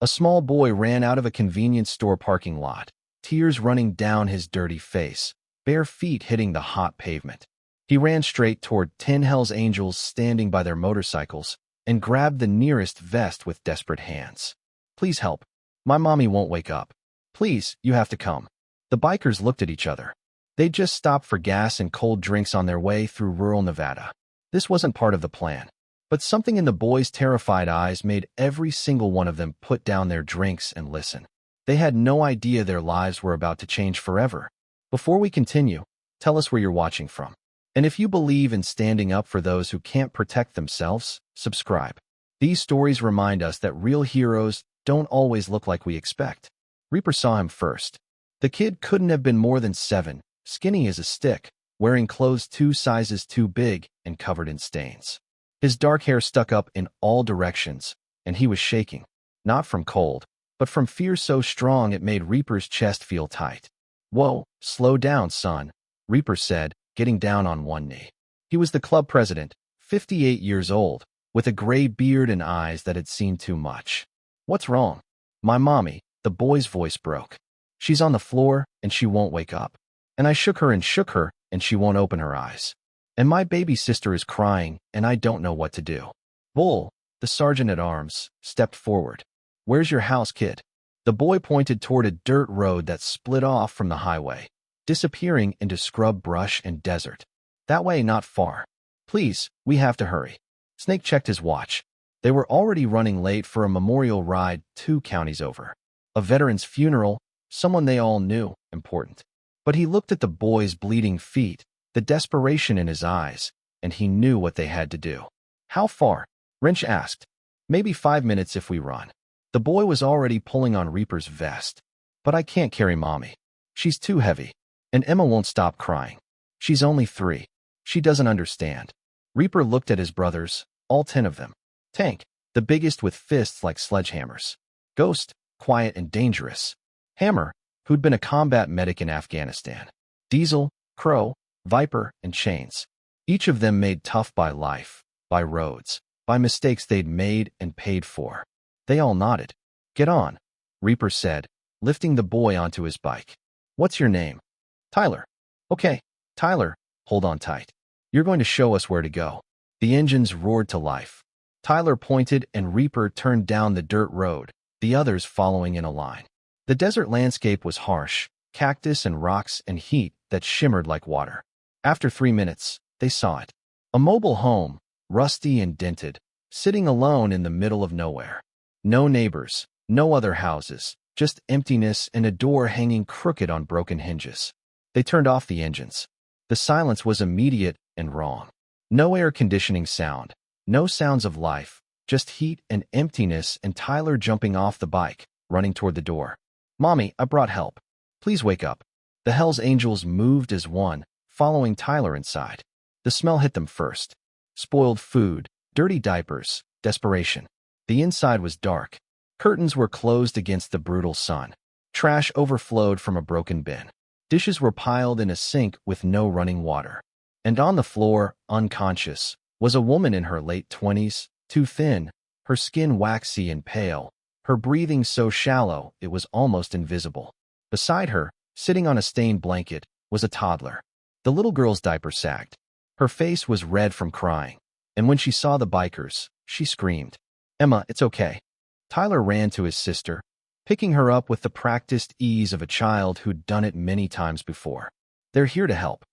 A small boy ran out of a convenience store parking lot, tears running down his dirty face, bare feet hitting the hot pavement. He ran straight toward 10 Hells Angels standing by their motorcycles and grabbed the nearest vest with desperate hands. "Please help. My mommy won't wake up. Please, you have to come." The bikers looked at each other. They'd just stopped for gas and cold drinks on their way through rural Nevada. This wasn't part of the plan. But something in the boys' terrified eyes made every single one of them put down their drinks and listen. They had no idea their lives were about to change forever. Before we continue, tell us where you're watching from. And if you believe in standing up for those who can't protect themselves, subscribe. These stories remind us that real heroes don't always look like we expect. Reaper saw him first. The kid couldn't have been more than 7, skinny as a stick, wearing clothes 2 sizes too big and covered in stains. His dark hair stuck up in all directions, and he was shaking, not from cold, but from fear so strong it made Reaper's chest feel tight. "Whoa, slow down, son," Reaper said, getting down on one knee. He was the club president, 58 years old, with a gray beard and eyes that had seen too much. "What's wrong?" "My mommy," the boy's voice broke. "She's on the floor, and she won't wake up. And I shook her, and she won't open her eyes. And my baby sister is crying, and I don't know what to do." Bull, the sergeant-at-arms, stepped forward. "Where's your house, kid?" The boy pointed toward a dirt road that split off from the highway, disappearing into scrub brush and desert. "That way, not far. Please, we have to hurry." Snake checked his watch. They were already running late for a memorial ride 2 counties over. A veteran's funeral, someone they all knew, important. But he looked at the boy's bleeding feet, the desperation in his eyes, and he knew what they had to do. "How far?" Wrench asked. "Maybe 5 minutes if we run." The boy was already pulling on Reaper's vest. "But I can't carry mommy. She's too heavy. And Emma won't stop crying. She's only 3. She doesn't understand." Reaper looked at his brothers, all 10 of them. Tank, the biggest with fists like sledgehammers. Ghost, quiet and dangerous. Hammer, who'd been a combat medic in Afghanistan. Diesel, Crow, Viper, and Chains. Each of them made tough by life, by roads, by mistakes they'd made and paid for. They all nodded. "Get on," Reaper said, lifting the boy onto his bike. "What's your name?" "Tyler." "Okay, Tyler, hold on tight. You're going to show us where to go." The engines roared to life. Tyler pointed and Reaper turned down the dirt road, the others following in a line. The desert landscape was harsh, cactus and rocks and heat that shimmered like water. After 3 minutes, they saw it. A mobile home, rusty and dented, sitting alone in the middle of nowhere. No neighbors, no other houses, just emptiness and a door hanging crooked on broken hinges. They turned off the engines. The silence was immediate and wrong. No air conditioning sound, no sounds of life, just heat and emptiness and Tyler jumping off the bike, running toward the door. "Mommy, I brought help. Please wake up." The Hells Angels moved as one, following Tyler inside. The smell hit them first. Spoiled food, dirty diapers, desperation. The inside was dark. Curtains were closed against the brutal sun. Trash overflowed from a broken bin. Dishes were piled in a sink with no running water. And on the floor, unconscious, was a woman in her late 20s, too thin, her skin waxy and pale, her breathing so shallow it was almost invisible. Beside her, sitting on a stained blanket, was a toddler. The little girl's diaper sagged. Her face was red from crying, and when she saw the bikers, she screamed. "Emma, it's okay." Tyler ran to his sister, picking her up with the practiced ease of a child who'd done it many times before. "They're here to help."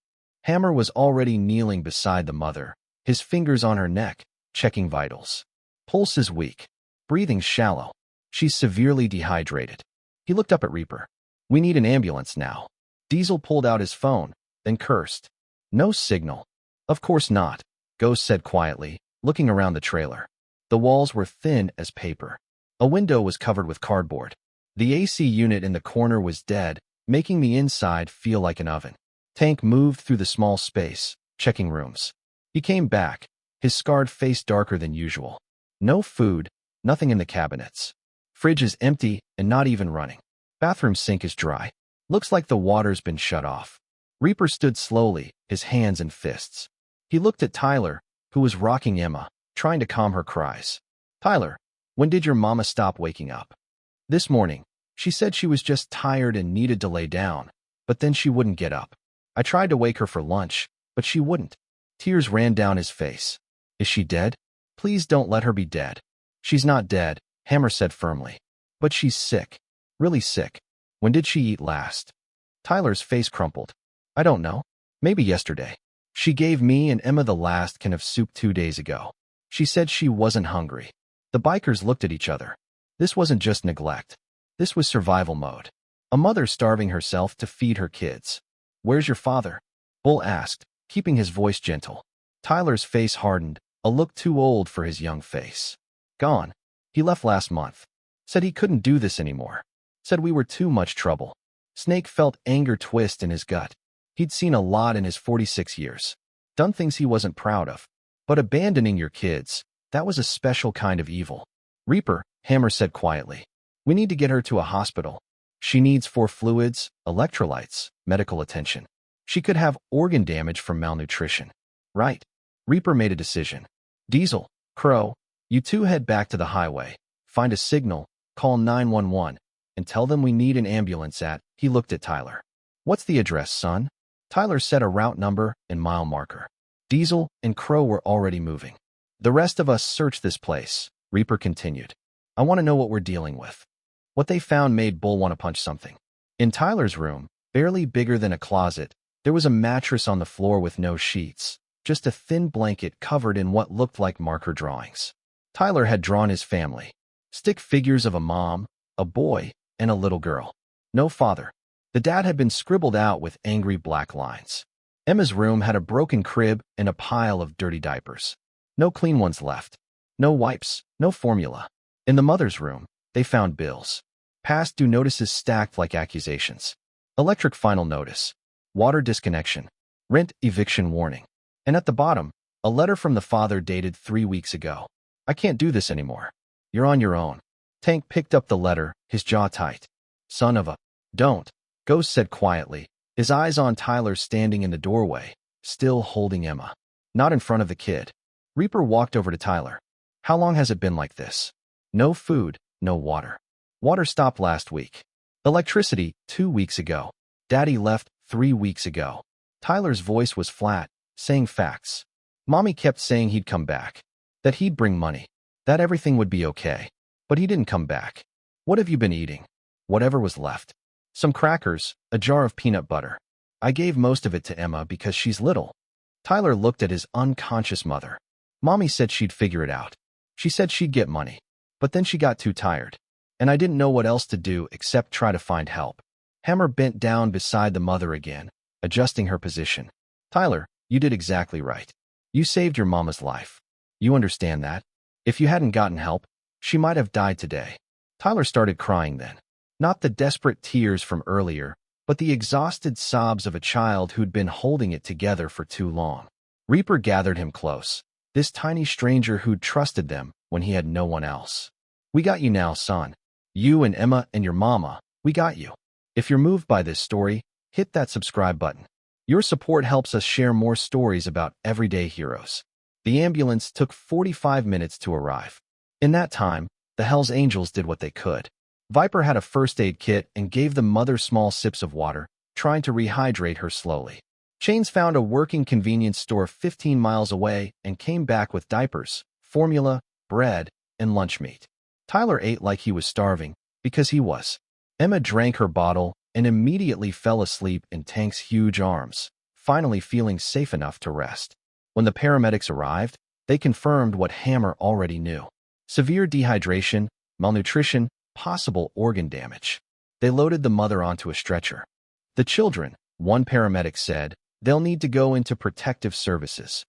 Hammer was already kneeling beside the mother, his fingers on her neck, checking vitals. Pulse is weak. Breathing shallow. She's severely dehydrated. He looked up at Reaper. "We need an ambulance now." Diesel pulled out his phone, then cursed. "No signal." "Of course not," Ghost said quietly, looking around the trailer. The walls were thin as paper. A window was covered with cardboard. The AC unit in the corner was dead, making the inside feel like an oven. Tank moved through the small space, checking rooms. He came back, his scarred face darker than usual. No food, nothing in the cabinets. Fridge is empty and not even running. Bathroom sink is dry. Looks like the water's been shut off. Reaper stood slowly, his hands in fists. He looked at Tyler, who was rocking Emma, trying to calm her cries. "Tyler, when did your mama stop waking up?" This morning, she said she was just tired and needed to lay down, but then she wouldn't get up. I tried to wake her for lunch, but she wouldn't. Tears ran down his face. Is she dead? Please don't let her be dead. She's not dead, Hammer said firmly. But she's sick. Really sick. When did she eat last? Tyler's face crumpled. I don't know. Maybe yesterday. She gave me and Emma the last can of soup 2 days ago. She said she wasn't hungry. The bikers looked at each other. This wasn't just neglect. This was survival mode. A mother starving herself to feed her kids. Where's your father? Bull asked, keeping his voice gentle. Tyler's face hardened, a look too old for his young face. Gone. He left last month. Said he couldn't do this anymore. Said we were too much trouble. Snake felt anger twist in his gut. He'd seen a lot in his 46 years. Done things he wasn't proud of. But abandoning your kids, that was a special kind of evil. Reaper, Hammer said quietly. We need to get her to a hospital. She needs 4 fluids, electrolytes, medical attention. She could have organ damage from malnutrition. Right. Reaper made a decision. Diesel, Crow, you two head back to the highway. Find a signal, call 911, and tell them we need an ambulance at. He looked at Tyler. What's the address, son? Tyler set a route number and mile marker. Diesel and Crow were already moving. The rest of us search this place, Reaper continued. I want to know what we're dealing with. What they found made Bull want to punch something. In Tyler's room, barely bigger than a closet, there was a mattress on the floor with no sheets, just a thin blanket covered in what looked like marker drawings. Tyler had drawn his family. Stick figures of a mom, a boy, and a little girl. No father. The dad had been scribbled out with angry black lines. Emma's room had a broken crib and a pile of dirty diapers. No clean ones left. No wipes, no formula. In the mother's room, they found bills. Past due notices stacked like accusations. Electric final notice. Water disconnection. Rent eviction warning. And at the bottom, a letter from the father dated 3 weeks ago. I can't do this anymore. You're on your own. Tank picked up the letter, his jaw tight. Son of a... Don't. Ghost said quietly, his eyes on Tyler standing in the doorway, still holding Emma. Not in front of the kid. Reaper walked over to Tyler. How long has it been like this? No food, no water. Water stopped last week. Electricity, 2 weeks ago. Daddy left 3 weeks ago. Tyler's voice was flat, saying facts. Mommy kept saying he'd come back. That he'd bring money. That everything would be okay. But he didn't come back. What have you been eating? Whatever was left. Some crackers, a jar of peanut butter. I gave most of it to Emma because she's little. Tyler looked at his unconscious mother. Mommy said she'd figure it out. She said she'd get money. But then she got too tired. And I didn't know what else to do except try to find help. Hammer bent down beside the mother again, adjusting her position. Tyler, you did exactly right. You saved your mama's life. You understand that? If you hadn't gotten help, she might have died today. Tyler started crying then. Not the desperate tears from earlier, but the exhausted sobs of a child who'd been holding it together for too long. Reaper gathered him close, this tiny stranger who'd trusted them when he had no one else. We got you now, son. You and Emma and your mama, we got you. If you're moved by this story, hit that subscribe button. Your support helps us share more stories about everyday heroes. The ambulance took 45 minutes to arrive. In that time, the Hells Angels did what they could. Viper had a first aid kit and gave the mother small sips of water, trying to rehydrate her slowly. Chains found a working convenience store 15 miles away and came back with diapers, formula, bread, and lunch meat. Tyler ate like he was starving, because he was. Emma drank her bottle and immediately fell asleep in Tank's huge arms, finally feeling safe enough to rest. When the paramedics arrived, they confirmed what Hammer already knew. Severe dehydration, malnutrition, possible organ damage. They loaded the mother onto a stretcher. The children, one paramedic said, they'll need to go into protective services.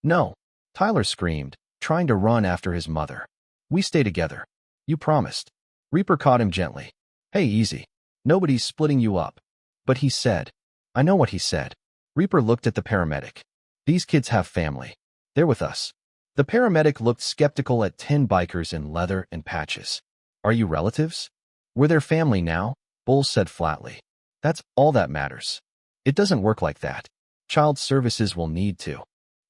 No, Tyler screamed, trying to run after his mother. We stay together. You promised. Reaper caught him gently. Hey, easy. Nobody's splitting you up. But he said. I know what he said. Reaper looked at the paramedic. These kids have family. They're with us. The paramedic looked skeptical at 10 bikers in leather and patches. Are you relatives? We're their family now, Bull said flatly. That's all that matters. It doesn't work like that. Child services will need to.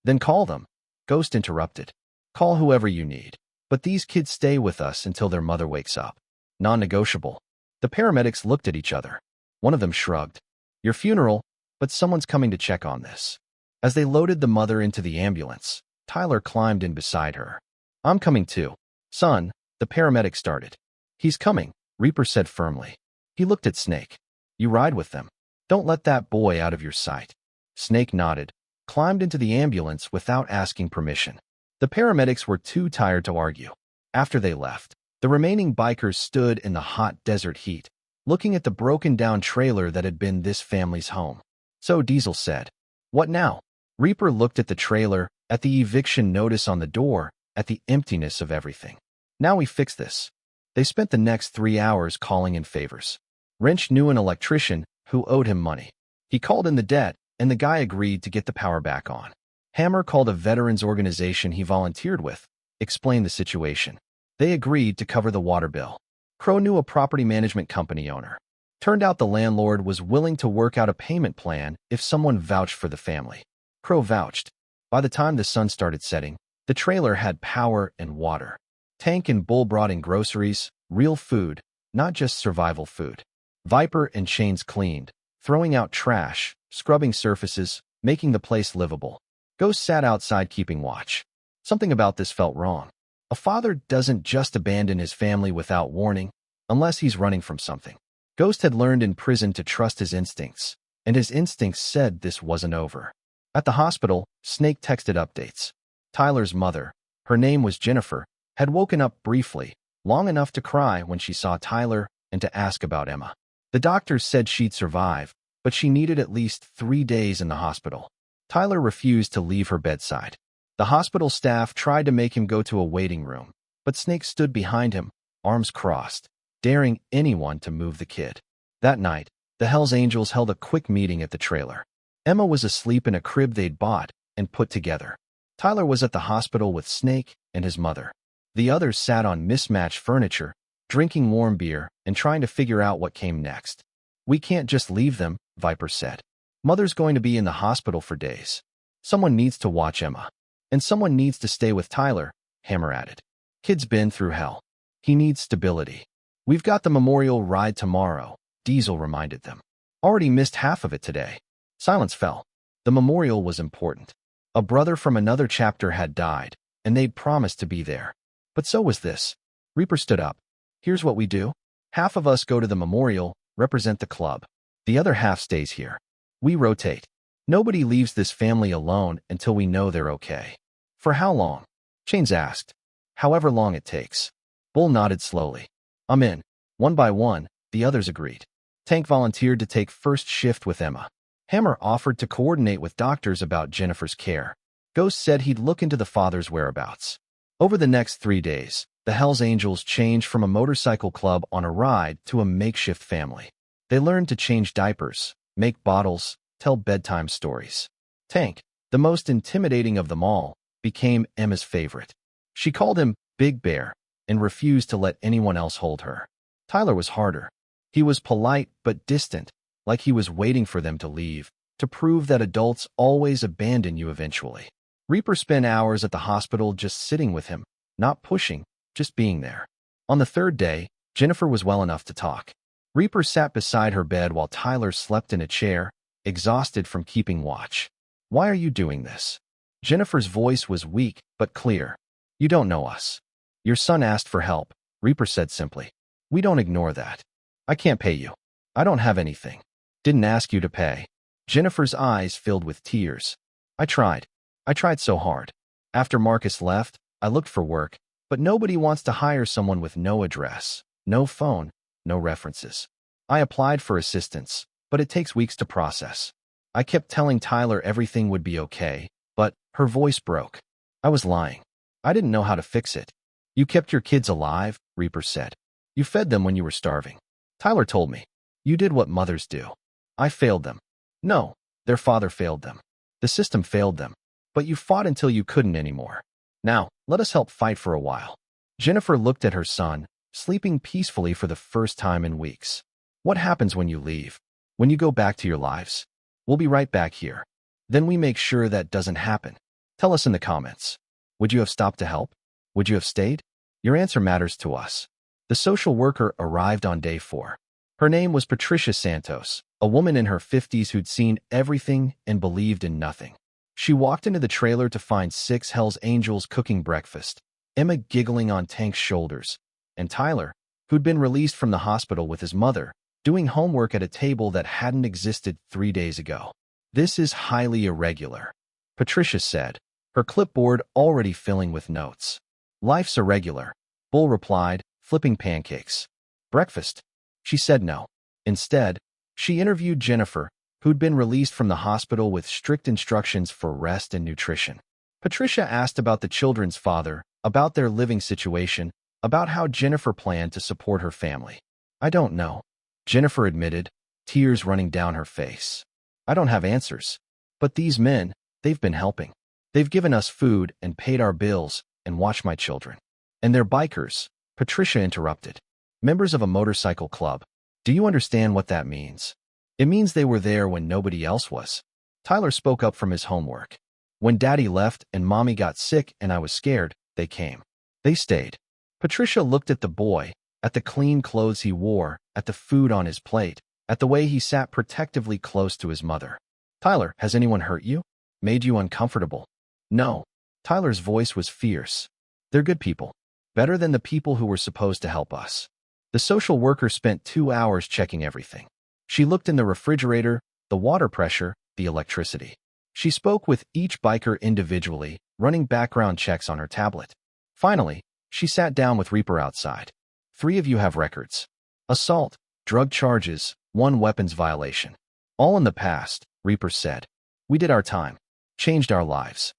Then call them. Ghost interrupted. Call whoever you need. But these kids stay with us until their mother wakes up. Non-negotiable. The paramedics looked at each other. One of them shrugged. Your funeral, but someone's coming to check on this. As they loaded the mother into the ambulance, Tyler climbed in beside her. I'm coming too. Son, the paramedic started. He's coming, Reaper said firmly. He looked at Snake. You ride with them. Don't let that boy out of your sight. Snake nodded, climbed into the ambulance without asking permission. The paramedics were too tired to argue. After they left, the remaining bikers stood in the hot desert heat, looking at the broken-down trailer that had been this family's home. So Diesel said, What now? Reaper looked at the trailer, at the eviction notice on the door, at the emptiness of everything. Now we fix this. They spent the next 3 hours calling in favors. Wrench knew an electrician who owed him money. He called in the debt, and the guy agreed to get the power back on. Hammer called a veterans organization he volunteered with, explained the situation. They agreed to cover the water bill. Crow knew a property management company owner. Turned out the landlord was willing to work out a payment plan if someone vouched for the family. Crow vouched. By the time the sun started setting, the trailer had power and water. Tank and Bull brought in groceries, real food, not just survival food. Viper and Chains cleaned, throwing out trash, scrubbing surfaces, making the place livable. Ghost sat outside keeping watch. Something about this felt wrong. A father doesn't just abandon his family without warning, unless he's running from something. Ghost had learned in prison to trust his instincts, and his instincts said this wasn't over. At the hospital, Snake texted updates. Tyler's mother, her name was Jennifer, had woken up briefly, long enough to cry when she saw Tyler and to ask about Emma. The doctors said she'd survive, but she needed at least 3 days in the hospital. Tyler refused to leave her bedside. The hospital staff tried to make him go to a waiting room, but Snake stood behind him, arms crossed, daring anyone to move the kid. That night, the Hells Angels held a quick meeting at the trailer. Emma was asleep in a crib they'd bought and put together. Tyler was at the hospital with Snake and his mother. The others sat on mismatched furniture, drinking warm beer and trying to figure out what came next. We can't just leave them, Viper said. Mother's going to be in the hospital for days. Someone needs to watch Emma. And someone needs to stay with Tyler, Hammer added. Kid's been through hell. He needs stability. We've got the memorial ride tomorrow, Diesel reminded them. Already missed half of it today. Silence fell. The memorial was important. A brother from another chapter had died, and they'd promised to be there. But so was this. Reaper stood up. Here's what we do. Half of us go to the memorial, represent the club. The other half stays here. We rotate. Nobody leaves this family alone until we know they're okay. For how long? Chains asked. However long it takes. Bull nodded slowly. I'm in. One by one, the others agreed. Tank volunteered to take first shift with Emma. Hammer offered to coordinate with doctors about Jennifer's care. Ghost said he'd look into the father's whereabouts. Over the next 3 days, the Hells Angels changed from a motorcycle club on a ride to a makeshift family. They learned to change diapers, make bottles, tell bedtime stories. Tank, the most intimidating of them all, became Emma's favorite. She called him Big Bear and refused to let anyone else hold her. Tyler was harder. He was polite but distant, like he was waiting for them to leave, to prove that adults always abandon you eventually. Reaper spent hours at the hospital just sitting with him, not pushing, just being there. On the 3rd day, Jennifer was well enough to talk. Reaper sat beside her bed while Tyler slept in a chair, exhausted from keeping watch. Why are you doing this? Jennifer's voice was weak but clear. You don't know us. Your son asked for help, Reaper said simply. We don't ignore that. I can't pay you. I don't have anything. Didn't ask you to pay. Jennifer's eyes filled with tears. I tried. I tried so hard. After Marcus left, I looked for work, but nobody wants to hire someone with no address, no phone, no references. I applied for assistance, but it takes weeks to process. I kept telling Tyler everything would be okay, but her voice broke. I was lying. I didn't know how to fix it. You kept your kids alive, Reaper said. You fed them when you were starving. Tyler told me. You did what mothers do. I failed them. No, their father failed them. The system failed them. But you fought until you couldn't anymore. Now, let us help fight for a while. Jennifer looked at her son, sleeping peacefully for the first time in weeks. What happens when you leave? When you go back to your lives? We'll be right back here. Then we make sure that doesn't happen. Tell us in the comments. Would you have stopped to help? Would you have stayed? Your answer matters to us. The social worker arrived on day 4. Her name was Patricia Santos, a woman in her 50s who'd seen everything and believed in nothing. She walked into the trailer to find 6 Hell's Angels cooking breakfast, Emma giggling on Tank's shoulders, and Tyler, who'd been released from the hospital with his mother, doing homework at a table that hadn't existed 3 days ago. "This is highly irregular," Patricia said, her clipboard already filling with notes. "Life's irregular," Bull replied, flipping pancakes. "Breakfast?" She said no. Instead, she interviewed Jennifer, who'd been released from the hospital with strict instructions for rest and nutrition. Patricia asked about the children's father, about their living situation, about how Jennifer planned to support her family. "I don't know," Jennifer admitted, tears running down her face. "I don't have answers. But these men, they've been helping. They've given us food and paid our bills and watched my children. And they're bikers," Patricia interrupted. "Members of a motorcycle club. Do you understand what that means? It means they were there when nobody else was." Tyler spoke up from his homework. "When Daddy left and Mommy got sick and I was scared, they came. They stayed." Patricia looked at the boy, at the clean clothes he wore, at the food on his plate, at the way he sat protectively close to his mother. "Tyler, has anyone hurt you? Made you uncomfortable?" "No." Tyler's voice was fierce. "They're good people. Better than the people who were supposed to help us." The social worker spent 2 hours checking everything. She looked in the refrigerator, the water pressure, the electricity. She spoke with each biker individually, running background checks on her tablet. Finally, she sat down with Reaper outside. "3 of you have records. Assault, drug charges, 1 weapons violation. All in the past," Reaper said. "We did our time. Changed our lives.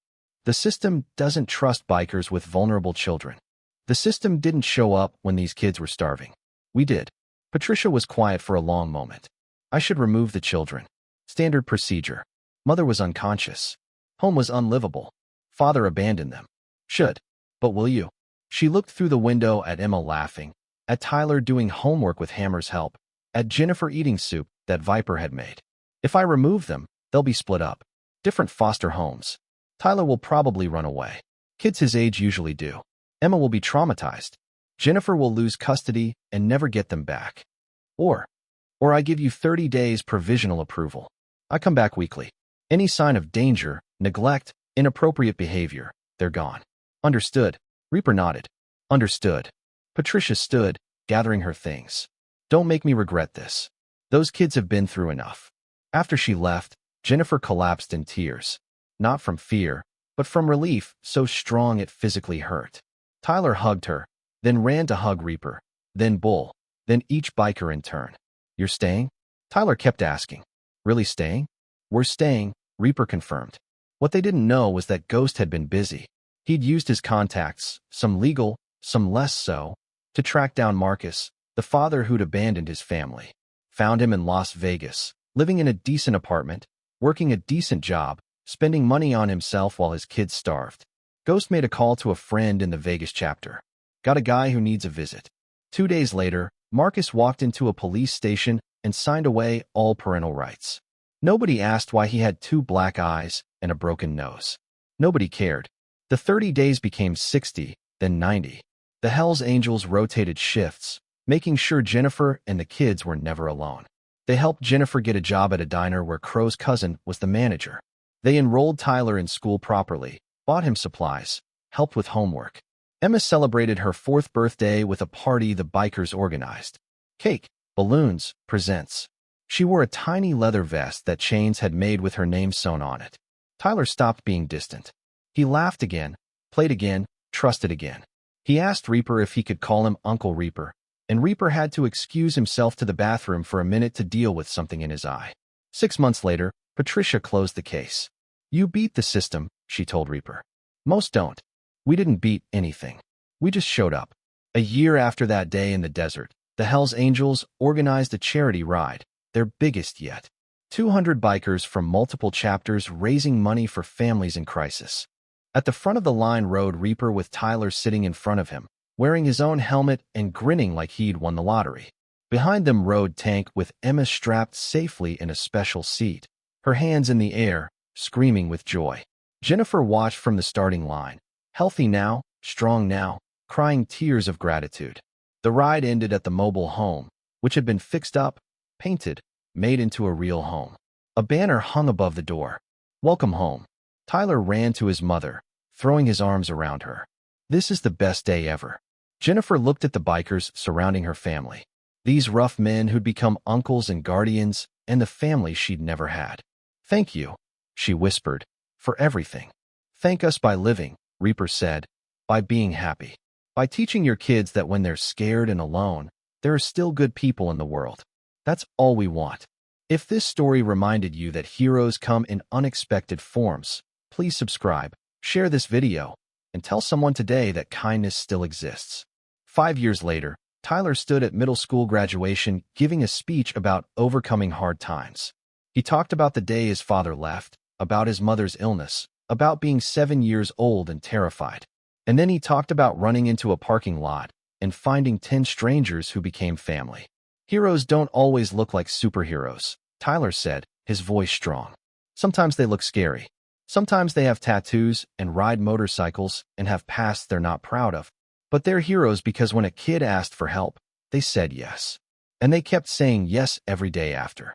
The system doesn't trust bikers with vulnerable children. The system didn't show up when these kids were starving. We did." Patricia was quiet for a long moment. "I should remove the children. Standard procedure. Mother was unconscious. Home was unlivable. Father abandoned them. Should. But will you?" She looked through the window at Emma laughing, at Tyler doing homework with Hammer's help, at Jennifer eating soup that Viper had made. "If I remove them, they'll be split up. Different foster homes. Tyler will probably run away. Kids his age usually do. Emma will be traumatized. Jennifer will lose custody and never get them back. Or I give you 30 days provisional approval. I come back weekly. Any sign of danger, neglect, inappropriate behavior, they're gone. Understood?" Reaper nodded. "Understood." Patricia stood, gathering her things. "Don't make me regret this. Those kids have been through enough." After she left, Jennifer collapsed in tears. Not from fear, but from relief so strong it physically hurt. Tyler hugged her, then ran to hug Reaper, then Bull, then each biker in turn. "You're staying?" Tyler kept asking. "Really staying?" "We're staying," Reaper confirmed. What they didn't know was that Ghost had been busy. He'd used his contacts, some legal, some less so, to track down Marcus, the father who'd abandoned his family. Found him in Las Vegas, living in a decent apartment, working a decent job, spending money on himself while his kids starved. Ghost made a call to a friend in the Vegas chapter. "Got a guy who needs a visit." 2 days later, Marcus walked into a police station and signed away all parental rights. Nobody asked why he had 2 black eyes and a broken nose. Nobody cared. The 30 days became 60, then 90. The Hells Angels rotated shifts, making sure Jennifer and the kids were never alone. They helped Jennifer get a job at a diner where Crow's cousin was the manager. They enrolled Tyler in school properly, bought him supplies, helped with homework. Emma celebrated her 4th birthday with a party the bikers organized. Cake, balloons, presents. She wore a tiny leather vest that Chains had made with her name sewn on it. Tyler stopped being distant. He laughed again, played again, trusted again. He asked Reaper if he could call him Uncle Reaper, and Reaper had to excuse himself to the bathroom for a minute to deal with something in his eye. 6 months later, Patricia closed the case. "You beat the system," she told Reaper. "Most don't. We didn't beat anything. We just showed up." A year after that day in the desert, the Hells Angels organized a charity ride, their biggest yet. 200 bikers from multiple chapters raising money for families in crisis. At the front of the line rode Reaper with Tyler sitting in front of him, wearing his own helmet and grinning like he'd won the lottery. Behind them rode Tank with Emma strapped safely in a special seat, her hands in the air, screaming with joy. Jennifer watched from the starting line, healthy now, strong now, crying tears of gratitude. The ride ended at the mobile home, which had been fixed up, painted, made into a real home. A banner hung above the door. "Welcome home." Tyler ran to his mother, throwing his arms around her. "This is the best day ever." Jennifer looked at the bikers surrounding her family. These rough men who'd become uncles and guardians, and the family she'd never had. "Thank you," she whispered, "for everything. Thank us by living," Reaper said, "by being happy, by teaching your kids that when they're scared and alone, there are still good people in the world. That's all we want." If this story reminded you that heroes come in unexpected forms, please subscribe, share this video, and tell someone today that kindness still exists. 5 years later, Tyler stood at middle school graduation giving a speech about overcoming hard times. He talked about the day his father left, about his mother's illness, about being 7 years old and terrified. And then he talked about running into a parking lot and finding 10 strangers who became family. "Heroes don't always look like superheroes," Tyler said, his voice strong. "Sometimes they look scary. Sometimes they have tattoos and ride motorcycles and have pasts they're not proud of. But they're heroes because when a kid asked for help, they said yes. And they kept saying yes every day after."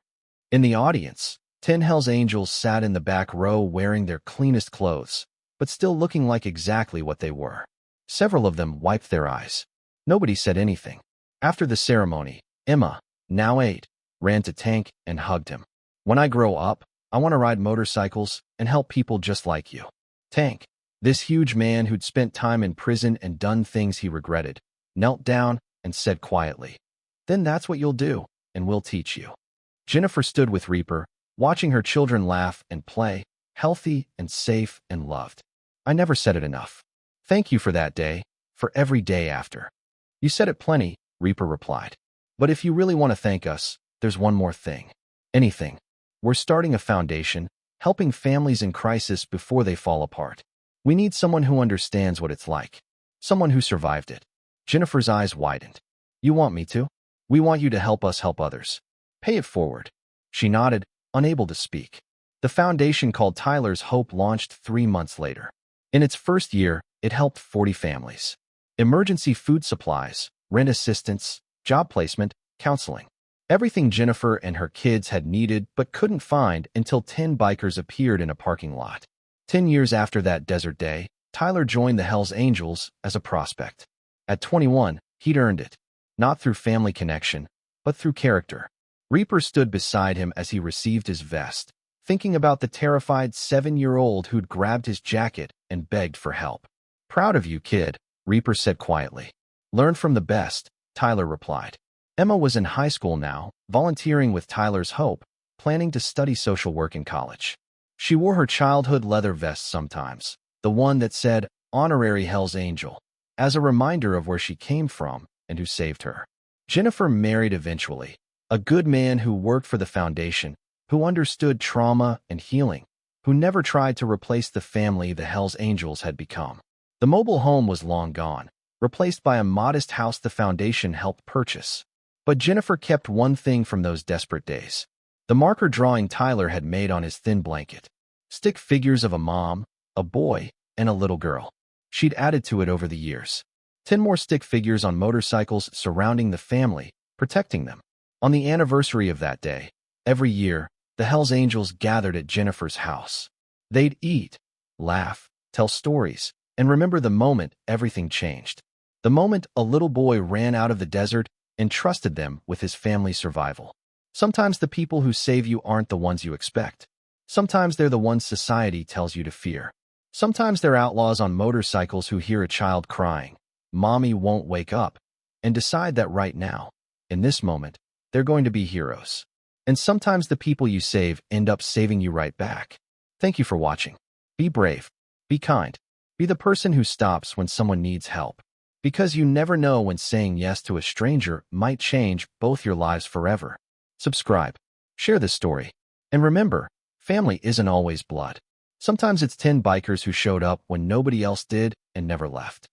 In the audience, 10 Hells Angels sat in the back row wearing their cleanest clothes, but still looking like exactly what they were. Several of them wiped their eyes. Nobody said anything. After the ceremony, Emma, now 8, ran to Tank and hugged him. "When I grow up, I want to ride motorcycles and help people just like you." Tank, this huge man who'd spent time in prison and done things he regretted, knelt down and said quietly, "Then that's what you'll do, and we'll teach you." Jennifer stood with Reaper, watching her children laugh and play, healthy and safe and loved. "I never said it enough. Thank you for that day, for every day after." "You said it plenty," Reaper replied. "But if you really want to thank us, there's one more thing. Anything. We're starting a foundation, helping families in crisis before they fall apart. We need someone who understands what it's like. Someone who survived it." Jennifer's eyes widened. "You want me to? We want you to help us help others. Pay it forward." She nodded, unable to speak. The foundation called Tyler's Hope launched 3 months later. In its first year, it helped 40 families. Emergency food supplies, rent assistance, job placement, counseling. Everything Jennifer and her kids had needed but couldn't find until 10 bikers appeared in a parking lot. 10 years after that desert day, Tyler joined the Hells Angels as a prospect. At 21, he'd earned it. Not through family connection, but through character. Reaper stood beside him as he received his vest, thinking about the terrified 7-year-old who'd grabbed his jacket and begged for help. "Proud of you, kid," Reaper said quietly. "Learn from the best," Tyler replied. Emma was in high school now, volunteering with Tyler's Hope, planning to study social work in college. She wore her childhood leather vest sometimes, the one that said, "Honorary Hells Angel," as a reminder of where she came from and who saved her. Jennifer married eventually, a good man who worked for the foundation, who understood trauma and healing, who never tried to replace the family the Hells Angels had become. The mobile home was long gone, replaced by a modest house the foundation helped purchase. But Jennifer kept one thing from those desperate days. The marker drawing Tyler had made on his thin blanket. Stick figures of a mom, a boy, and a little girl. She'd added to it over the years. 10 more stick figures on motorcycles surrounding the family, protecting them. On the anniversary of that day, every year, the Hells Angels gathered at Jennifer's house. They'd eat, laugh, tell stories, and remember the moment everything changed. The moment a little boy ran out of the desert and trusted them with his family's survival. Sometimes the people who save you aren't the ones you expect. Sometimes they're the ones society tells you to fear. Sometimes they're outlaws on motorcycles who hear a child crying, "Mommy won't wake up," and decide that right now, in this moment, they're going to be heroes. And sometimes the people you save end up saving you right back. Thank you for watching. Be brave. Be kind. Be the person who stops when someone needs help. Because you never know when saying yes to a stranger might change both your lives forever. Subscribe. Share this story. And remember, family isn't always blood. Sometimes it's 10 bikers who showed up when nobody else did and never left.